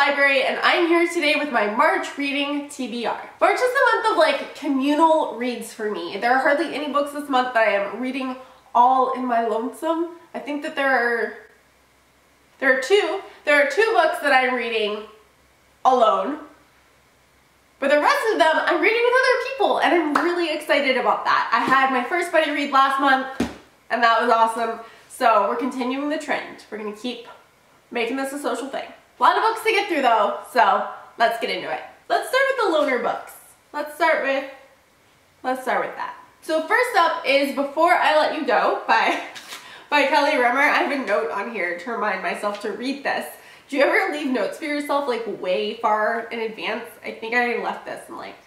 library, and I'm here today with my March reading TBR. March is the month of like communal reads for me. There are hardly any books this month that I am reading all in my lonesome. I think that there are two books that I'm reading alone, but the rest of them I'm reading with other people, and I'm really excited about that. I had my first buddy read last month, and that was awesome. So we're continuing the trend. We're gonna keep making this a social thing. A lot of books to get through though, so let's get into it. Let's start with the loner books. Let's start with that. So first up is Before I Let You Go by Kelly Remmer. I have a note on here to remind myself to read this. Do you ever leave notes for yourself like way far in advance? I think I left this in like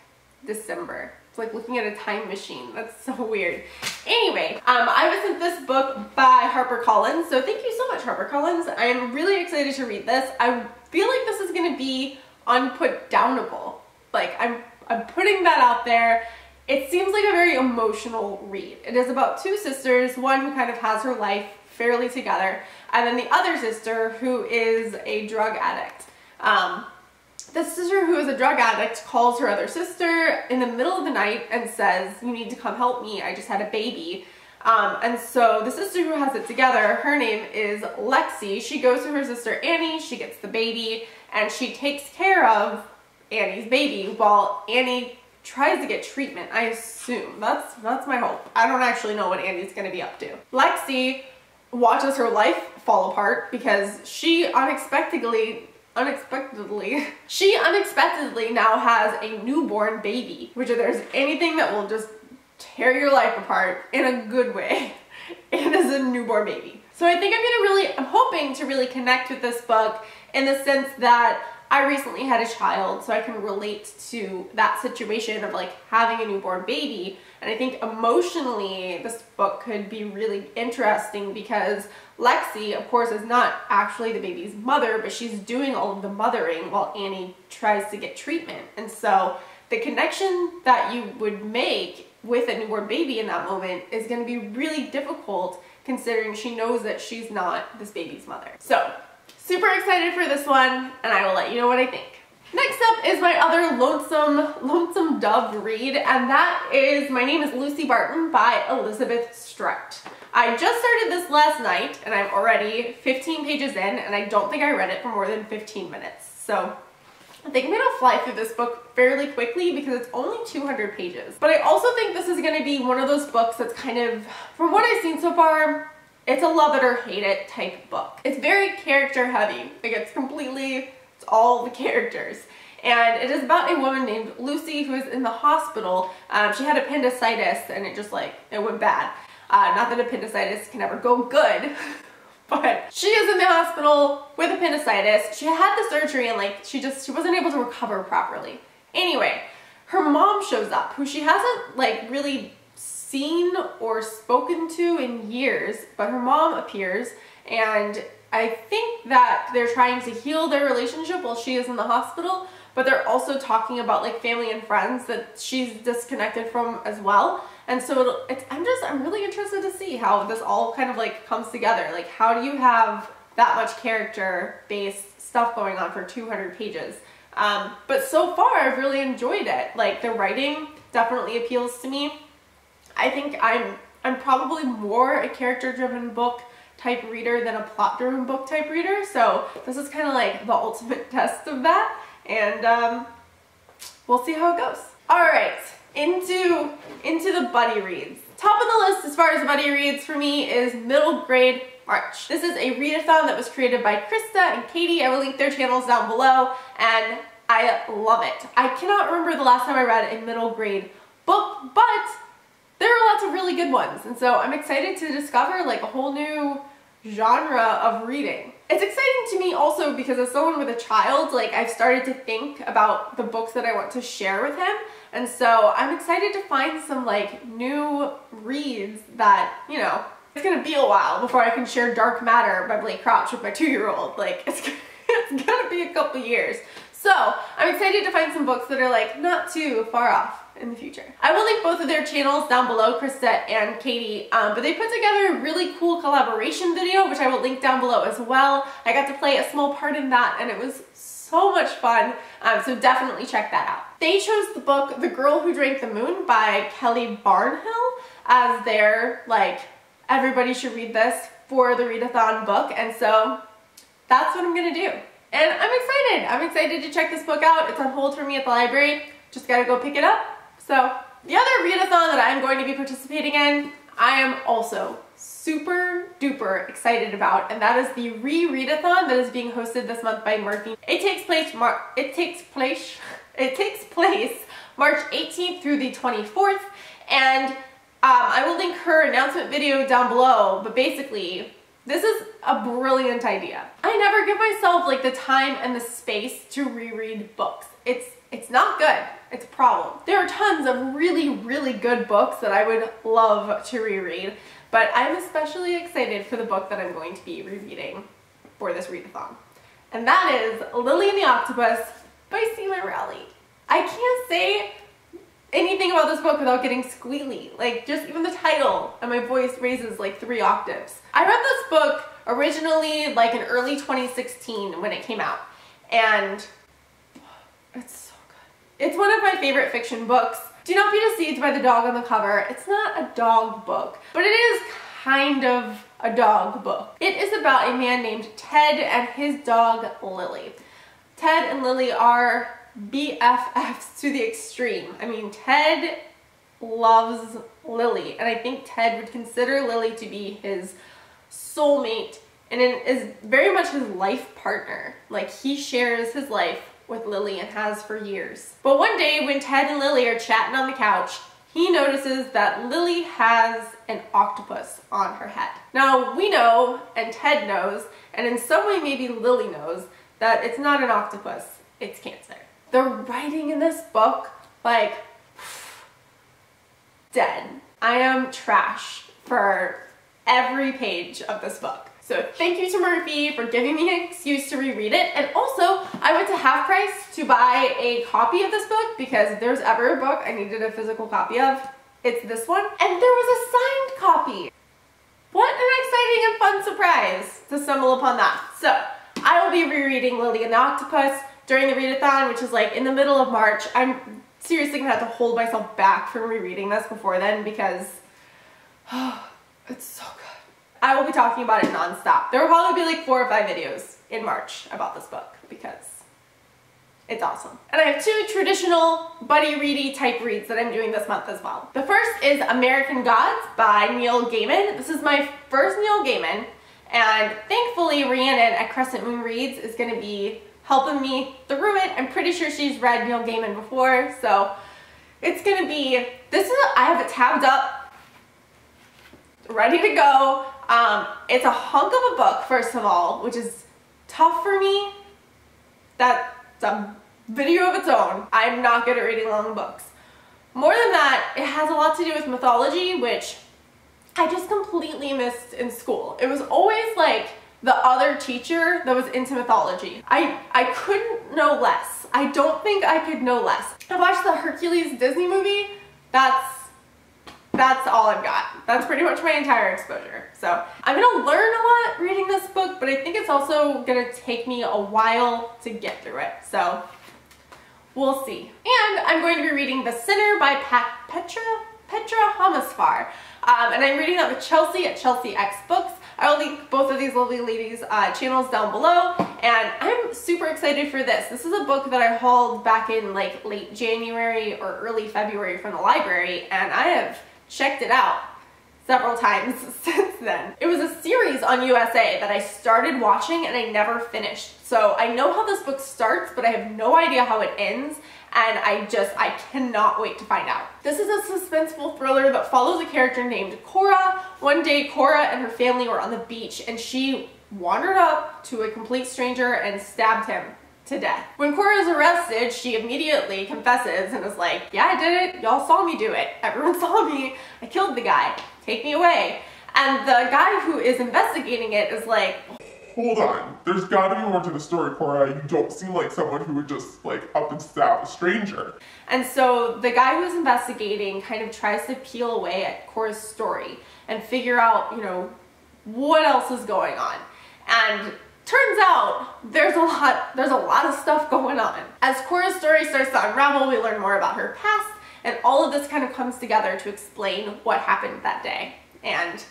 December. It's like looking at a time machine. That's so weird. Anyway, I was sent this book by HarperCollins, so thank you so much, HarperCollins. I am really excited to read this. I feel like this is gonna be unputdownable. Like I'm putting that out there. It seems like a very emotional read. It is about two sisters, one who kind of has her life fairly together, and then the other sister who is a drug addict. The sister who is a drug addict calls her other sister in the middle of the night and says, "You need to come help me, I just had a baby." And so the sister who has it together, her name is Lexi. She goes to her sister Annie, she gets the baby, and she takes care of Annie's baby while Annie tries to get treatment, I assume. That's my hope. I don't actually know what Annie's gonna be up to. Lexi watches her life fall apart because she unexpectedly now has a newborn baby, which if there's anything that will just tear your life apart in a good way, it is a newborn baby. So I think I'm hoping to really connect with this book in the sense that I recently had a child, so I can relate to that situation of like having a newborn baby. And I think emotionally this book could be really interesting because Lexi, of course, is not actually the baby's mother, but she's doing all of the mothering while Annie tries to get treatment. And so the connection that you would make with a newborn baby in that moment is going to be really difficult considering she knows that she's not this baby's mother. So super excited for this one, and I will let you know what I think. Next up is my other lonesome dove read, and that is My Name is Lucy Barton by Elizabeth Strutt. I just started this last night, and I'm already 15 pages in, and I don't think I read it for more than 15 minutes. So I think I'm gonna fly through this book fairly quickly because it's only 200 pages. But I also think this is gonna be one of those books that's kind of, from what I've seen so far, it's a love it or hate it type book. It's very character heavy. Like it's all the characters. And it is about a woman named Lucy who is in the hospital. She had appendicitis and it went bad. Not that appendicitis can ever go good, but she is in the hospital with appendicitis. She had the surgery and she wasn't able to recover properly. Anyway, her mom shows up, who she hasn't really seen or spoken to in years, but her mom appears, and I think that they're trying to heal their relationship while she is in the hospital, but they're also talking about family and friends that she's disconnected from as well. And so I'm really interested to see how this all kind of comes together. How do you have that much character-based stuff going on for 200 pages? But so far I've really enjoyed it. The writing definitely appeals to me. I think I'm probably more a character-driven book type reader than a plot-driven book type reader, so this is kind of the ultimate test of that, and we'll see how it goes. Alright, into the buddy reads. Top of the list as far as buddy reads for me is Middle Grade March. This is a readathon that was created by Krista and Katie. I will link their channels down below, and I love it. I cannot remember the last time I read a middle grade book, but there are lots of really good ones, and so I'm excited to discover a whole new genre of reading. It's exciting to me also because as someone with a child, I've started to think about the books that I want to share with him, and so I'm excited to find some new reads that, it's gonna be a while before I can share Dark Matter by Blake Crouch with my 2-year-old. It's gonna be a couple years. So I'm excited to find some books that are not too far off in the future. I will link both of their channels down below, Krista and Katie, but they put together a really cool collaboration video, which I will link down below as well. I got to play a small part in that, and it was so so much fun. So definitely check that out. They chose the book The Girl Who Drank the Moon by Kelly Barnhill as their, like, everybody should read this for the readathon book, and so that's what I'm gonna do. And I'm excited. I'm excited to check this book out. It's on hold for me at the library. Just gotta go pick it up. So the other readathon that I'm going to be participating in, I am also super duper excited about, and that is the readathon that is being hosted this month by Murphy. It takes place March 18th through the 24th, and I will link her announcement video down below, but basically, this is a brilliant idea. I never give myself like the time and the space to reread books. It's not good. It's a problem. There are tons of really, really good books that I would love to reread, but I'm especially excited for the book that I'm going to be rereading for this readathon. And that is Lily and the Octopus by Seema Rowley. I can't say anything about this book without getting squealy. Like, just even the title, and my voice raises like 3 octaves. I read this book originally like in early 2016 when it came out, and it's so good. It's one of my favorite fiction books. Do not be deceived by the dog on the cover. It's not a dog book, but it is kind of a dog book. It is about a man named Ted and his dog Lily. Ted and Lily are BFFs to the extreme. I mean, Ted loves Lily, and I think Ted would consider Lily to be his soulmate, and it is very much his life partner. Like, he shares his life with Lily and has for years. But one day when Ted and Lily are chatting on the couch, he notices that Lily has an octopus on her head. Now, we know, and Ted knows, and in some way maybe Lily knows, that it's not an octopus, it's cancer. The writing in this book, like, dead. I am trash for every page of this book. So thank you to Murphy for giving me an excuse to reread it. And also, I went to Half Price to buy a copy of this book because if there's ever a book I needed a physical copy of, it's this one. And there was a signed copy. What an exciting and fun surprise to stumble upon that. So I will be rereading Lily and the Octopus during the readathon, which is like in the middle of March. I'm seriously gonna have to hold myself back from rereading this before then because it's so good. I will be talking about it nonstop. There will probably be like 4 or 5 videos in March about this book because it's awesome. And I have 2 traditional buddy ready type reads that I'm doing this month as well. The first is American Gods by Neil Gaiman. This is my first Neil Gaiman, and thankfully Rhiannon at Crescent Moon Reads is gonna be helping me through it. I'm pretty sure she's read Neil Gaiman before, so it's gonna be, I have it tabbed up, ready to go. It's a hunk of a book, first of all, which is tough for me. That's a video of its own. I'm not good at reading long books. More than that, it has a lot to do with mythology, which I just completely missed in school. It was always like the other teacher that was into mythology. I couldn't know less. I don't think I could know less. I watched the Hercules Disney movie. That's all I've got. That's pretty much my entire exposure. So I'm gonna learn a lot reading this book, but I think it's also gonna take me a while to get through it. So we'll see. And I'm going to be reading The Sinner by Petra Hamasfar. And I'm reading that with Chelsea at Chelsea X Books. I will link both of these lovely ladies' channels down below, and I'm super excited for this. This is a book that I hauled back in like late January or early February from the library, and I have checked it out several times since then. It was a series on USA that I started watching and I never finished. So I know how this book starts, but I have no idea how it ends, and I cannot wait to find out. This is a suspenseful thriller that follows a character named Cora. One day, Cora and her family were on the beach, and she wandered up to a complete stranger and stabbed him to death. When Cora is arrested, she immediately confesses and is like, yeah, I did it. Y'all saw me do it. Everyone saw me. I killed the guy. Take me away. And the guy who is investigating it is like, hold on, there's gotta be more to the story, Cora. You don't seem like someone who would just like up and stab a stranger. And so the guy who's investigating kind of tries to peel away at Cora's story and figure out, you know, what else is going on. And turns out there's a lot of stuff going on. As Cora's story starts to unravel, we learn more about her past, and all of this kind of comes together to explain what happened that day. And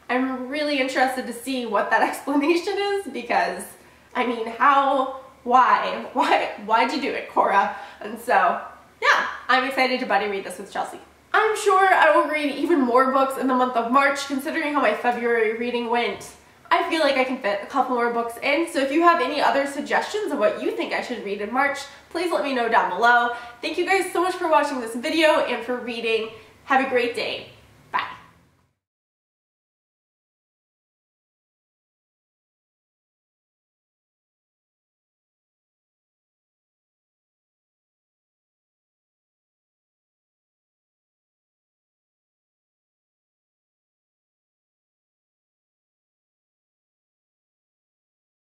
I'm really interested to see what that explanation is, because, I mean, why'd you do it, Cora? And so, yeah, I'm excited to buddy read this with Chelsea. I'm sure I will read even more books in the month of March, considering how my February reading went. I feel like I can fit a couple more books in, so if you have any other suggestions of what you think I should read in March, please let me know down below. Thank you guys so much for watching this video and for reading. Have a great day.